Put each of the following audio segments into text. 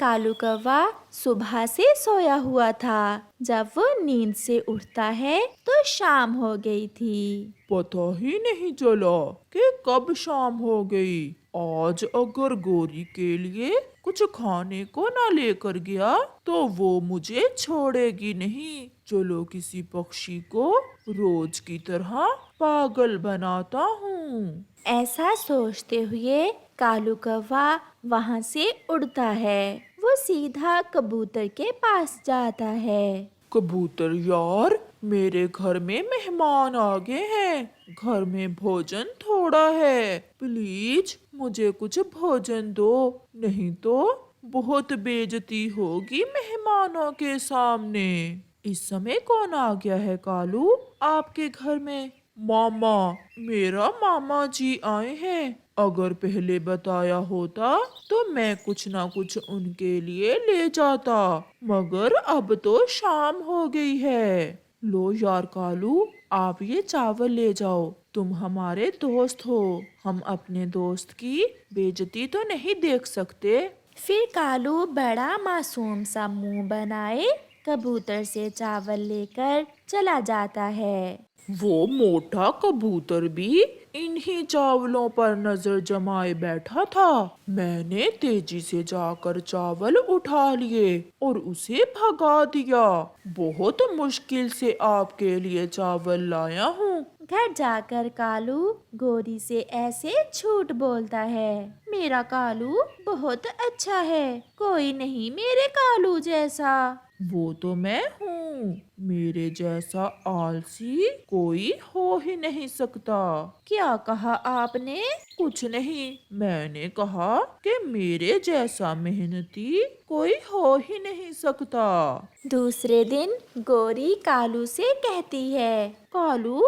कालू कौवा सुबह से सोया हुआ था। जब वो नींद से उठता है तो शाम हो गई थी। पता ही नहीं चला कि कब शाम हो गई। आज अगर गोरी के लिए कुछ खाने को ना लेकर गया तो वो मुझे छोड़ेगी नहीं। चलो किसी पक्षी को रोज की तरह पागल बनाता हूँ। ऐसा सोचते हुए कालू कौवा वहाँ से उड़ता है। वो सीधा कबूतर के पास जाता है। कबूतर यार, मेरे घर में मेहमान आ गए हैं। घर में भोजन थोड़ा है, प्लीज मुझे कुछ भोजन दो, नहीं तो बहुत बेइज्जती होगी मेहमानों के सामने। इस समय कौन आ गया है कालू आपके घर में? मामा, मेरा मामा जी आए हैं। अगर पहले बताया होता तो मैं कुछ ना कुछ उनके लिए ले जाता, मगर अब तो शाम हो गई है। लो यार कालू, आप ये चावल ले जाओ। तुम हमारे दोस्त हो, हम अपने दोस्त की बेइज्जती तो नहीं देख सकते। फिर कालू बड़ा मासूम सा मुंह बनाए कबूतर से चावल लेकर चला जाता है। वो मोटा कबूतर भी इन्हीं चावलों पर नजर जमाए बैठा था। मैंने तेजी से जाकर चावल उठा लिए और उसे भगा दिया। बहुत मुश्किल से आपके लिए चावल लाया हूँ। घर जाकर कालू गोरी से ऐसे झूठ बोलता है। मेरा कालू बहुत अच्छा है, कोई नहीं मेरे कालू जैसा। वो तो मैं हूँ, मेरे जैसा आलसी कोई हो ही नहीं सकता। क्या कहा आपने? कुछ नहीं, मैंने कहा कि मेरे जैसा मेहनती कोई हो ही नहीं सकता। दूसरे दिन गोरी कालू से कहती है, कालू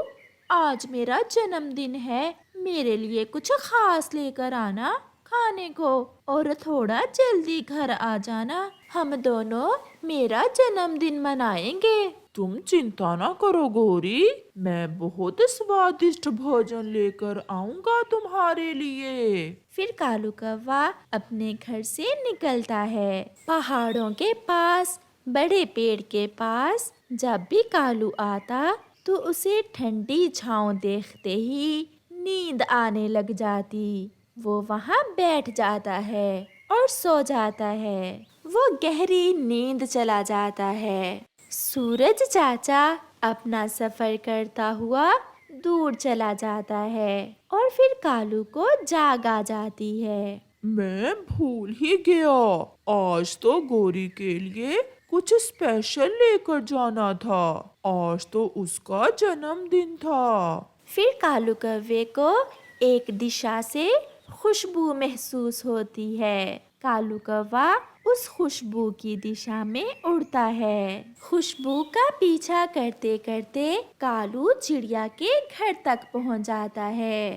आज मेरा जन्मदिन है, मेरे लिए कुछ खास लेकर आना खाने को, और थोड़ा जल्दी घर आ जाना। हम दोनों मेरा जन्मदिन मनाएंगे। तुम चिंता ना करो गोरी, मैं बहुत स्वादिष्ट भोजन लेकर आऊंगा तुम्हारे लिए। फिर कालू कौवा अपने घर से निकलता है। पहाड़ों के पास बड़े पेड़ के पास जब भी कालू आता तो उसे ठंडी छांव देखते ही नींद आने लग जाती। वो वहाँ बैठ जाता है और सो जाता है। वो गहरी नींद चला जाता है। सूरज चाचा अपना सफर करता हुआ दूर चला जाता है और फिर कालू को जाग आ जाती है। मैं भूल ही गया, आज तो गोरी के लिए कुछ स्पेशल लेकर जाना था। आज तो उसका जन्मदिन था। फिर कालू कौवे को एक दिशा से खुशबू महसूस होती है। कालू कौवा उस खुशबू की दिशा में उड़ता है। खुशबू का पीछा करते करते कालू चिड़िया के घर तक पहुंच जाता है।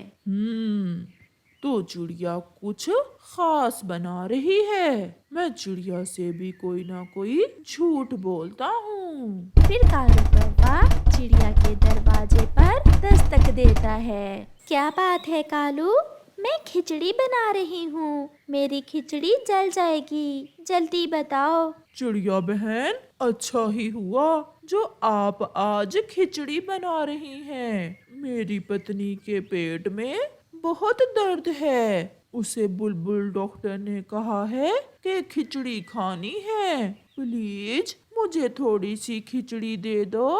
तो चिड़िया कुछ खास बना रही है। मैं चिड़िया से भी कोई ना कोई झूठ बोलता हूँ। फिर कालू कौवा चिड़िया के दरवाजे पर दस्तक देता है। क्या बात है कालू? मैं खिचड़ी बना रही हूँ, मेरी खिचड़ी जल जाएगी, जल्दी बताओ। चिड़िया बहन, अच्छा ही हुआ जो आप आज खिचड़ी बना रही हैं। मेरी पत्नी के पेट में बहुत दर्द है। उसे बुलबुल डॉक्टर ने कहा है कि खिचड़ी खानी है। प्लीज मुझे थोड़ी सी खिचड़ी दे दो।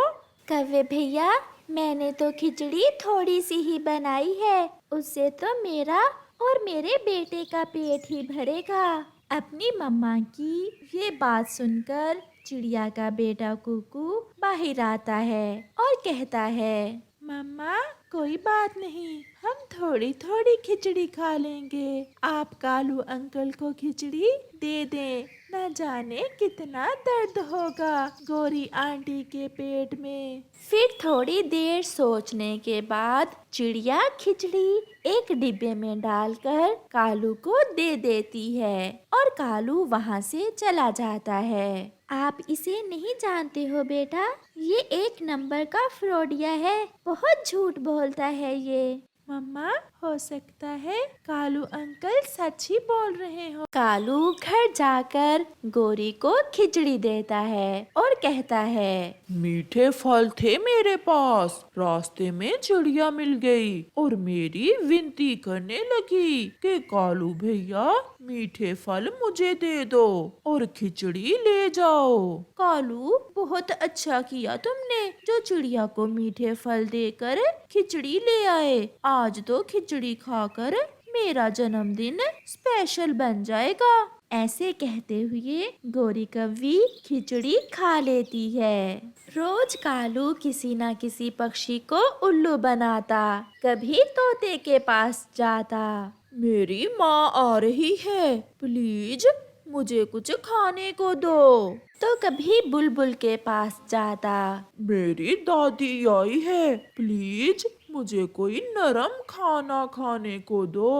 कौवे भैया, मैंने तो खिचड़ी थोड़ी सी ही बनाई है, उससे तो मेरा और मेरे बेटे का पेट ही भरेगा। अपनी मम्मा की ये बात सुनकर चिड़िया का बेटा कुकू बाहर आता है और कहता है, मम्मा कोई बात नहीं, हम थोड़ी थोड़ी खिचड़ी खा लेंगे। आप कालू अंकल को खिचड़ी दे दें, न जाने कितना दर्द होगा गोरी आंटी के पेट में। फिर थोड़ी देर सोचने के बाद चिड़िया खिचड़ी एक डिब्बे में डालकर कालू को दे देती है और कालू वहाँ से चला जाता है। आप इसे नहीं जानते हो बेटा, ये एक नंबर का फ्रॉडिया है, बहुत झूठ बोलता है ये। मम्मा, हो सकता है कालू अंकल सच ही बोल रहे हो। कालू घर जाकर गोरी को खिचड़ी देता है और कहता है, मीठे फल थे मेरे पास, रास्ते में चिड़िया मिल गई और मेरी विनती करने लगी कि कालू भैया मीठे फल मुझे दे दो और खिचड़ी ले जाओ। कालू, बहुत अच्छा किया तुमने जो चिड़िया को मीठे फल देकर खिचड़ी ले आए। आज तो खिचड़ी खाकर मेरा जन्मदिन स्पेशल बन जाएगा। ऐसे कहते हुए गोरी कव्वी खिचड़ी खा लेती है। रोज कालू किसी न किसी पक्षी को उल्लू बनाता, कभी तोते के पास जाता। मेरी माँ आ रही है, प्लीज मुझे कुछ खाने को दो। तो कभी बुलबुल के पास जाता। मेरी दादी आई है, प्लीज मुझे कोई नरम खाना खाने को दो।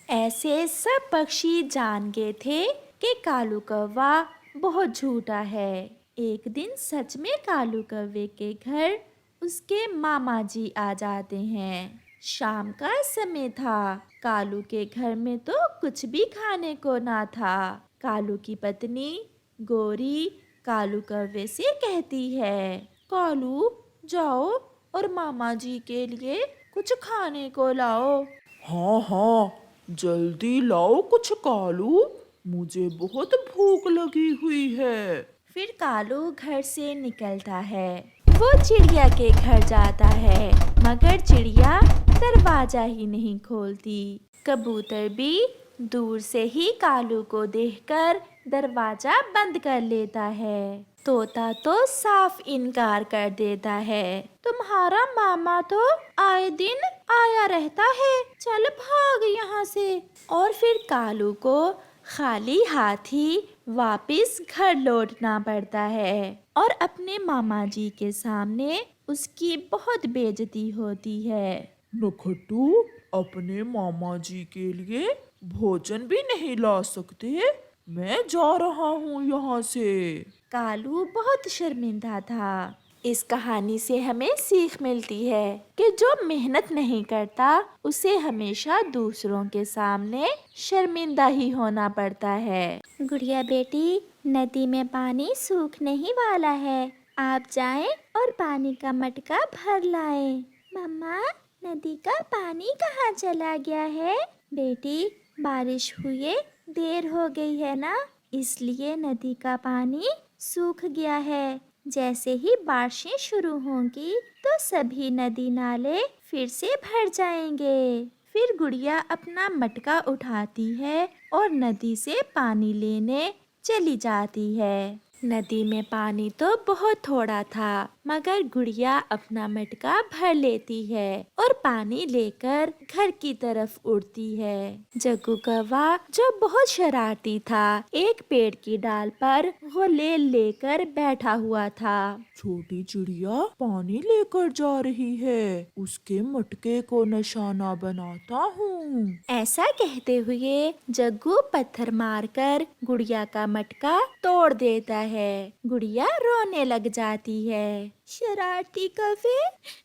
ऐसे सब पक्षी जान गए थे कि कालू कौवा बहुत झूठा है। एक दिन सच में कालू कौवे के घर उसके मामा जी आ जाते हैं। शाम का समय था। कालू के घर में तो कुछ भी खाने को ना था। कालू की पत्नी गोरी कालू कौवे से कहती है, कालू, जाओ और मामा जी के लिए कुछ खाने को लाओ। हाँ हाँ, जल्दी लाओ कुछ कालू, मुझे बहुत भूख लगी हुई है। फिर कालू घर से निकलता है। वो चिड़िया के घर जाता है, मगर चिड़िया दरवाजा ही नहीं खोलती। कबूतर भी दूर से ही कालू को देखकर दरवाजा बंद कर लेता है। तोता तो साफ इनकार कर देता है, तुम्हारा मामा तो आए दिन आया रहता है, चल भाग यहाँ से। और फिर कालू को खाली हाथ ही वापस घर लौटना पड़ता है और अपने मामा जी के सामने उसकी बहुत बेइज्जती होती है। नखट्टू, अपने मामा जी के लिए भोजन भी नहीं ला सकते? मैं जा रहा हूँ यहाँ से। कालू बहुत शर्मिंदा था। इस कहानी से हमें सीख मिलती है कि जो मेहनत नहीं करता उसे हमेशा दूसरों के सामने शर्मिंदा ही होना पड़ता है। गुड़िया बेटी, नदी में पानी सूखने ही वाला है, आप जाएं और पानी का मटका भर लाएं। मम्मा, नदी का पानी कहाँ चला गया है? बेटी, बारिश हुए देर हो गई है ना, इसलिए नदी का पानी सूख गया है। जैसे ही बारिशें शुरू होंगी तो सभी नदी नाले फिर से भर जाएंगे। फिर गुड़िया अपना मटका उठाती है और नदी से पानी लेने चली जाती है। नदी में पानी तो बहुत थोड़ा था, मगर गुड़िया अपना मटका भर लेती है और पानी लेकर घर की तरफ उड़ती है। जग्गू कौवा, जो बहुत शरारती था, एक पेड़ की डाल पर वो लेकर बैठा हुआ था। छोटी चिड़िया पानी लेकर जा रही है, उसके मटके को निशाना बनाता हूँ। ऐसा कहते हुए जग्गू पत्थर मारकर गुड़िया का मटका तोड़ देता है। गुड़िया रोने लग जाती है। शरारती कौवे,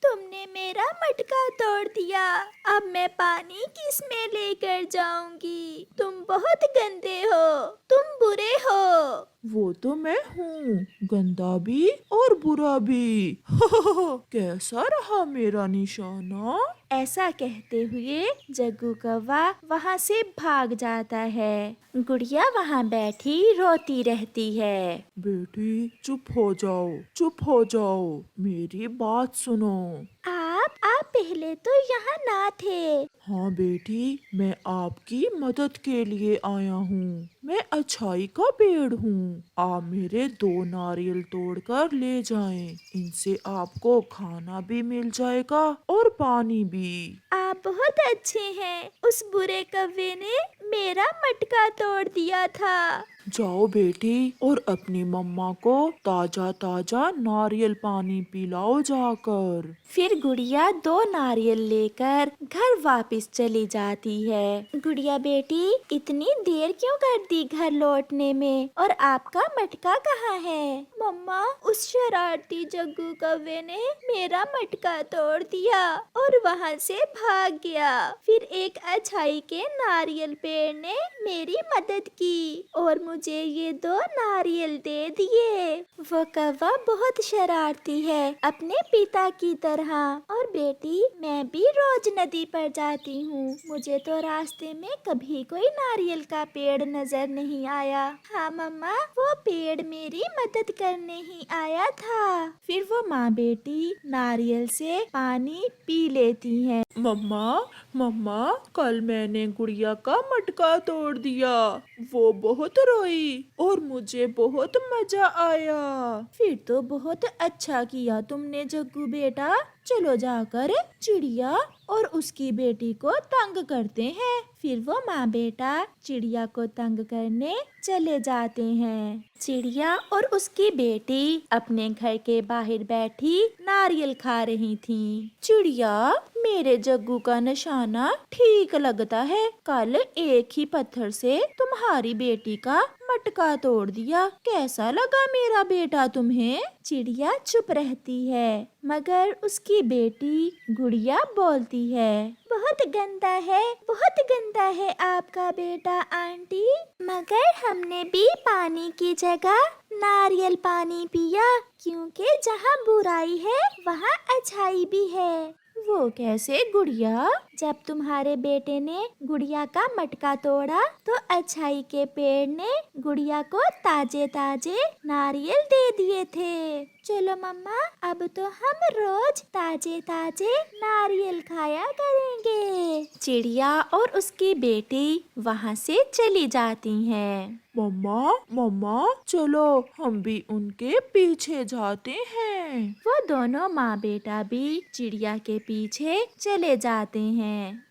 तुमने मेरा मटका तोड़ दिया, अब मैं पानी किस में लेकर जाऊंगी? तुम बहुत गंदे हो, तुम बुरे हो। वो तो मैं हूँ, गंदा भी और बुरा भी। कैसा रहा मेरा निशाना? ऐसा कहते हुए जग्गू कौवा वहाँ से भाग जाता है। गुड़िया वहाँ बैठी रोती रहती है। बेटी, चुप हो जाओ, चुप हो जाओ, मेरी बात सुनो। आप पहले तो यहाँ ना थे। हाँ बेटी, मैं आपकी मदद के लिए आया हूँ। मैं अच्छाई का पेड़ हूँ। आप मेरे 2 नारियल तोड़कर ले जाएं। इनसे आपको खाना भी मिल जाएगा और पानी भी। आप बहुत अच्छे हैं। उस बुरे कौवे ने मेरा मटका तोड़ दिया था। जाओ बेटी और अपनी मम्मा को ताजा ताजा नारियल पानी पिलाओ जाकर। फिर गुड़िया 2 नारियल लेकर घर वापस चली जाती है। गुड़िया बेटी, इतनी देर क्यों कर दी घर लौटने में, और आपका मटका कहाँ है? मम्मा, उस शरारती जग्गू कौवे ने मेरा मटका तोड़ दिया और वहाँ से भाग गया। फिर एक अछाई के नारियल पेड़ ने मेरी मदद की और मुझे ये 2 नारियल दे दिए। वो कौवा बहुत शरारती है, अपने पिता की तरह। और बेटी, मैं भी रोज नदी पर जाती हूँ। मुझे तो रास्ते में कभी कोई नारियल का पेड़ नजर नहीं आया। हाँ मम्मा, वो पेड़ मेरी मदद करने ही आया था। फिर वो माँ बेटी नारियल से पानी पी लेती हैं। मम्मा मम्मा, कल मैंने गुड़िया का मटका तोड़ दिया। वो बहुत रोई और मुझे बहुत मजा आया। फिर तो बहुत अच्छा किया तुमने जग्गू बेटा। चलो जाकर चिड़िया और उसकी बेटी को तंग करते हैं। फिर वो माँ बेटा चिड़िया को तंग करने चले जाते हैं। चिड़िया और उसकी बेटी अपने घर के बाहर बैठी नारियल खा रही थी। चिड़िया, मेरे जग्गू का निशाना ठीक लगता है। कल एक ही पत्थर से तुम्हारी बेटी का मटका तोड़ दिया। कैसा लगा मेरा बेटा तुम्हें? चिड़िया चुप रहती है, मगर उसकी बेटी गुड़िया बोलती है, बहुत गंदा है आपका बेटा आंटी। मगर हमने भी पानी की जगह नारियल पानी पिया, क्योंकि जहाँ बुराई है वहाँ अच्छाई भी है। वो कैसे गुड़िया? जब तुम्हारे बेटे ने गुड़िया का मटका तोड़ा तो अच्छाई के पेड़ ने गुड़िया को ताजे ताजे नारियल दे दिए थे। चलो मम्मा, अब तो हम रोज ताजे ताजे नारियल खाया करेंगे। चिड़िया और उसकी बेटी वहाँ से चली जाती हैं। मम्मा मम्मा, चलो हम भी उनके पीछे जाते हैं। वो दोनों माँ बेटा भी चिड़िया के पीछे चले जाते हैं।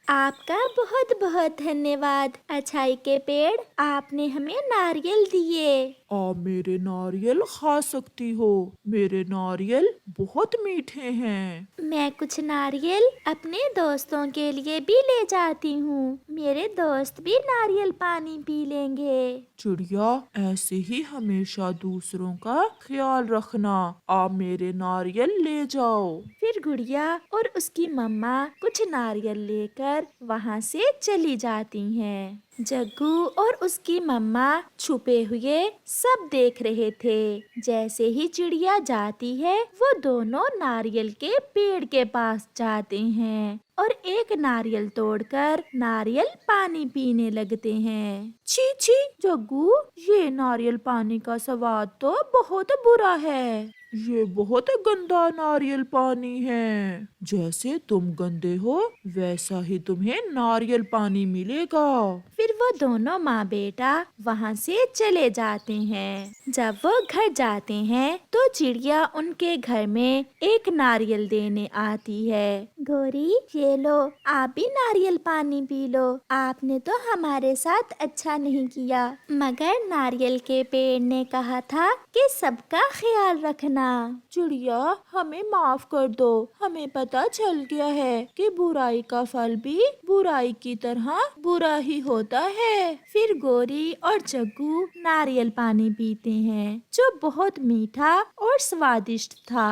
आपका बहुत बहुत धन्यवाद अच्छाई के पेड़, आपने हमें नारियल दिए। आप मेरे नारियल खा सकती हो, मेरे नारियल बहुत मीठे हैं। मैं कुछ नारियल अपने दोस्तों के लिए भी ले जाती हूँ। मेरे दोस्त भी नारियल पानी पी लेंगे। चिड़िया, ऐसे ही हमेशा दूसरों का ख्याल रखना। आप मेरे नारियल ले जाओ। फिर गुड़िया और उसकी मम्मा कुछ नारियल लेकर वहाँ से चली जाती हैं। जग्गू और उसकी मम्मा छुपे हुए सब देख रहे थे। जैसे ही चिड़िया जाती है, वो दोनों नारियल के पेड़ के पास जाते हैं और एक नारियल तोड़कर नारियल पानी पीने लगते हैं। छी छी जग्गू, ये नारियल पानी का स्वाद तो बहुत बुरा है। ये बहुत गंदा नारियल पानी है। जैसे तुम गंदे हो वैसा ही तुम्हें नारियल पानी मिलेगा। फिर वो दोनों माँ बेटा वहाँ से चले जाते हैं। जब वो घर जाते हैं तो चिड़िया उनके घर में एक नारियल देने आती है। गोरी, ये लो, आप भी नारियल पानी पी लो। आपने तो हमारे साथ अच्छा नहीं किया, मगर नारियल के पेड़ ने कहा था कि सबका ख्याल रखना। चिड़िया, हमें माफ कर दो। हमें पता चल गया है कि बुराई का फल भी बुराई की तरह बुरा ही होता है। फिर गोरी और जग्गू नारियल पानी पीते हैं, जो बहुत मीठा और स्वादिष्ट था।